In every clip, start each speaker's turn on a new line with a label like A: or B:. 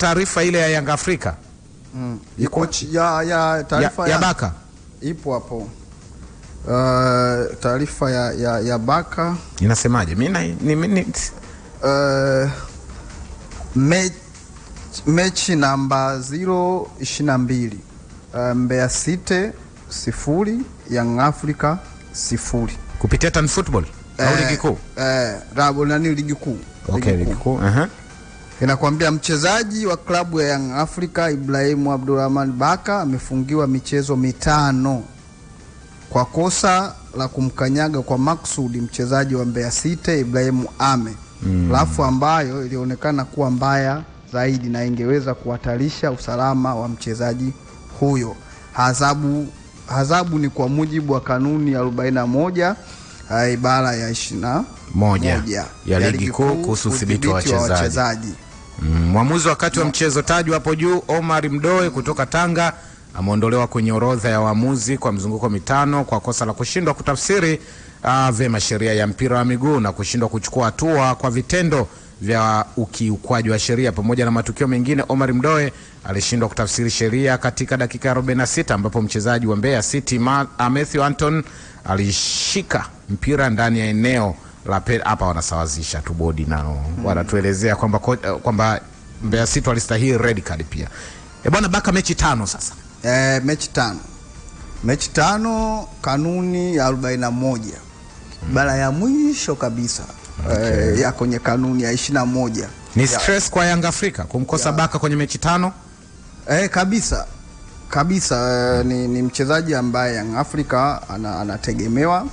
A: taarifa ile ya Yanga Afrika?
B: Iko ya taarifa
A: ya Baka
B: ipo hapo. Taarifa ya Baka
A: inasemaje? Mimi
B: mechi namba 022, Mbeya City 0, Young Africa 0
A: kupitia Tan Football au ligi kuu?
B: Rabo nani ligi kuu.
A: Okay, ligi kuu.
B: Inakwambia mchezaji wa klabu ya Young Africa Ibrahim Abdulrahman Baka amefungiwa michezo 5 kwa kosa la kumkanyaga kwa maksudi mchezaji wa Mbeya City Ibrahim Ame. Rafu ambayo ilionekana kuwa mbaya zaidi na ingeweza kuhatarisha usalama wa mchezaji huyo. Adhabu ni kwa mujibu wa kanuni ya 41 ibara ya 21
A: ya ligi kuu kuhusu udhibiti wa wachezaji. Mwamuzi wakati wa mchezo tajwa hapo juu Omar Mdoe kutoka Tanga ameondolewa kwenye orodha ya waamuzi kwa mzunguko 5 kwa kosa la kushindwa kutafsiri vema sheria ya mpira wa miguu na kushindwa kuchukua hatua kwa vitendo vya ukiukwaji wa sheria pamoja na matukio mengine. Omar Mdoe alishindwa kutafsiri sheria katika dakika 46 ambapo mchezaji wa Mbeya City Matthew Anton alishika mpira ndani ya eneo la hapa. Wanasawazisha tu bodi nao wanatuelezea kwamba Mbeya City walistahili red card pia. Bwana Baka mechi 5 sasa.
B: Mechi 5 kanuni ya 41 bara ya mwisho kabisa. Ya kwenye kanuni ya 21.
A: Ni stress kwa Yanga Afrika kumkosa Baka kwenye mechi 5?
B: Kabisa. Ni mchezaji ambaye Yanga Afrika anategemewa,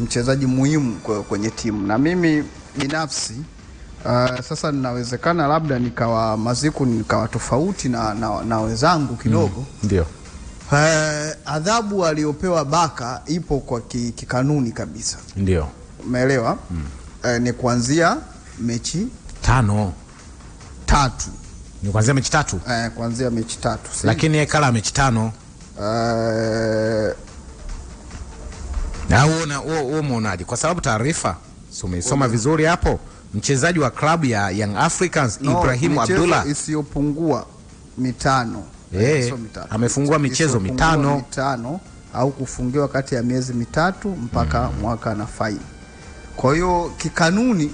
B: mchezaji muhimu kwenye timu. Na mimi binafsi sasa ninawezekana labda nikawa Maziku nikawa tofauti na wenzangu kidogo.
A: Ndio.
B: Adhabu aliyopewa Baka ipo kwa kikanuni kabisa.
A: Ndio.
B: Umeelewa? Ni kuanzia mechi
A: 5. Ni kuanzia mechi 3?
B: Kuanzia mechi 3.
A: Lakini kala mechi 5. Na umeonaje? Kwa sababu taarifa umeisoma vizuri hapo. Mchezaji wa klabu ya Young Africans Ibrahim Abdullah
B: isiyopungua 5.
A: Amefungua michezo 5
B: au kufungiwa kati ya miezi 3 mpaka mwaka na faini. Kwa hiyo kikanuni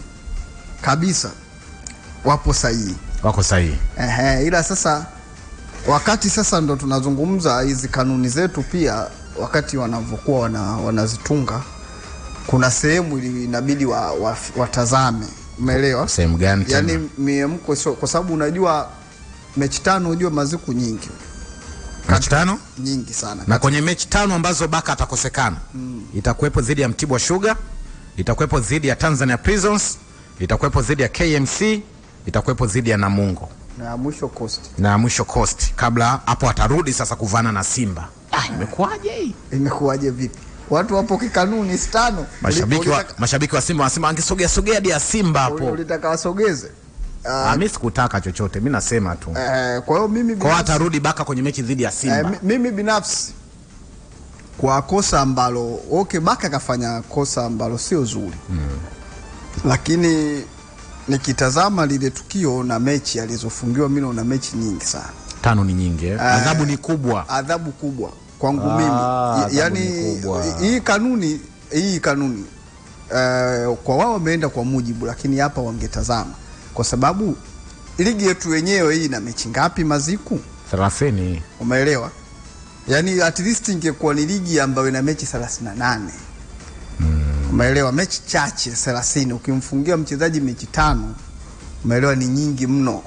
B: kabisa wako sahihi. Ila sasa wakati sasa ndo tunazungumza hizi kanuni zetu pia, wakati wanavyokuwa wanazitunga kuna sehemu inabidi watazame. Umeelewa?
A: Sehemu gani?
B: Yaani miemko kwa sababu unajua mechi 5 unajua Maziku nyingi.
A: Mechi 5
B: nyingi sana.
A: Na kwenye mechi 5 ambazo Baka atakosekana, itakuwepo dhidi ya Mtibwa Sugar, itakuwepo dhidi ya Tanzania Prisons, itakuwepo dhidi ya KMC, itakuwepo dhidi ya Namungo na mwisho Coast. Kabla hapo atarudi sasa kuvana na Simba. Imekuaje hii?
B: Imekuaje vipi? Watu wapo kikanuni 5.
A: Mashabiki wa Simba wanasema angesogea hadi ya Simba hapo.
B: Ulitaka wasogeze?
A: Mimi sikutaka chochote, mimi nasema tu.
B: Kwa hiyo mimi
A: binafsi atarudi Baka kwenye mechi dhidi ya Simba.
B: Mimi binafsi kwa kosa ambalo Baka kafanya kosa ambalo sio zuri. Lakini nikitazama lile tukio na mechi alizofungiwa, mimi naona mechi nyingi sana.
A: 5 ni nyingi. Adhabu ni kubwa.
B: Adhabu kubwa kwangu mimi. Yaani hii kanuni kwa wao wameenda kwa mujibu, lakini hapa wangetazama kwa sababu ligi yetu wenyewe hii ina mechi ngapi Maziku?
A: 30.
B: Umeelewa? Yaani at least ingekuwa ni ligi ambayo ina mechi 38. Umeelewa? Mechi chache 30 ukimfungia mchezaji mechi 5, umeelewa, ni nyingi mno.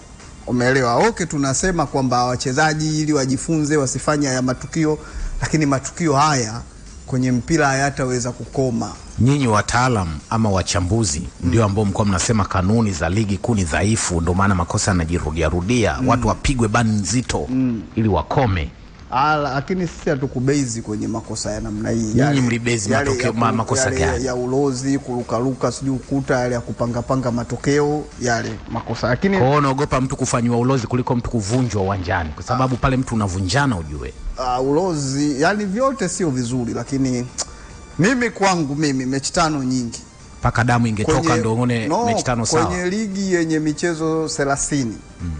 B: Umeelewa? Tunasema kwamba wachezaji ili wajifunze wasifanye haya matukio, lakini matukio haya kwenye mpira hayataweza kukoma.
A: Nyinyi wataalamu ama wachambuzi ndio ambao mko mnasema kanuni za ligi kuu ni dhaifu, ndio maana makosa yanajirudia. Watu wapigwe bani nzito ili wakome.
B: Lakini sisi hatukubezi kwenye makosa ya namna hii.
A: Nyinyi mlibezi matokeo makosa gani?
B: Ya ulozi, kurukaruka, sijui ukuta, yale ya kupanga matokeo, yale makosa. Lakini
A: kwa unaogopa mtu kufanywa ulozi kuliko mtu kuvunjwa uwanjani, kwa sababu pale mtu unavunjana ujue.
B: Ulozi, yani vyote sio vizuri, lakini mimi kwangu mechi 5 nyingi.
A: Paka damu ingetoka ndo uone mechi 5 sawa.
B: Kwenye ligi yenye michezo 30.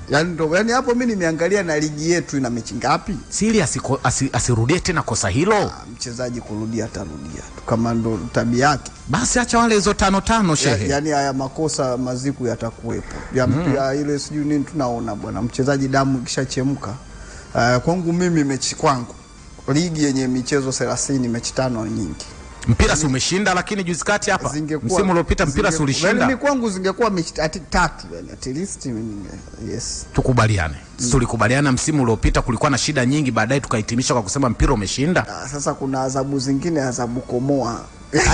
B: Yani hapo mimi nimeangalia na ligi yetu ina mechi ngapi?
A: Siri asirudie tena kosa hilo.
B: Mchezaji kurudia atarudia. Kama ndo tabia yake.
A: Basi acha wale hizo 5 shehe.
B: Yani haya makosa maziku yatakuwepo. Ya mpira ile sijui nini tunaona bwana. Mchezaji damu ikishachemka. Kwangu mimi mechi kwangu ligi yenye michezo 30 mechi 5 nyingi.
A: Mpira si umeshinda, lakini juzi kati hapa msimu uliopita mpira si ulishinda.
B: Mimi kwangu zingekuwa mechi 3 yani at least yes.
A: Tukubaliane. Tulikubaliana msimu uliopita kulikuwa na shida nyingi, baadaye tukahitimisha kwa kusema mpira umeshinda.
B: Sasa kuna adhabu zingine, adhabu komoa.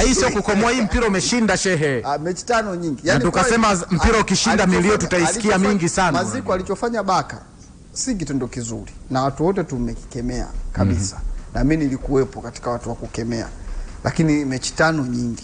A: Hii sio kukomoa, hii mpira umeshinda shehe.
B: Mechi 5 nyingi.
A: Yani tukasema mpira ukishinda milio tutaisikia mingi sana.
B: Maziko alichofanya Baka si kitendo kizuri na watu wote tumekikemea kabisa. Na mimi nilikuwepo katika watu wa kukemea. Lakini mechi 5 nyingi.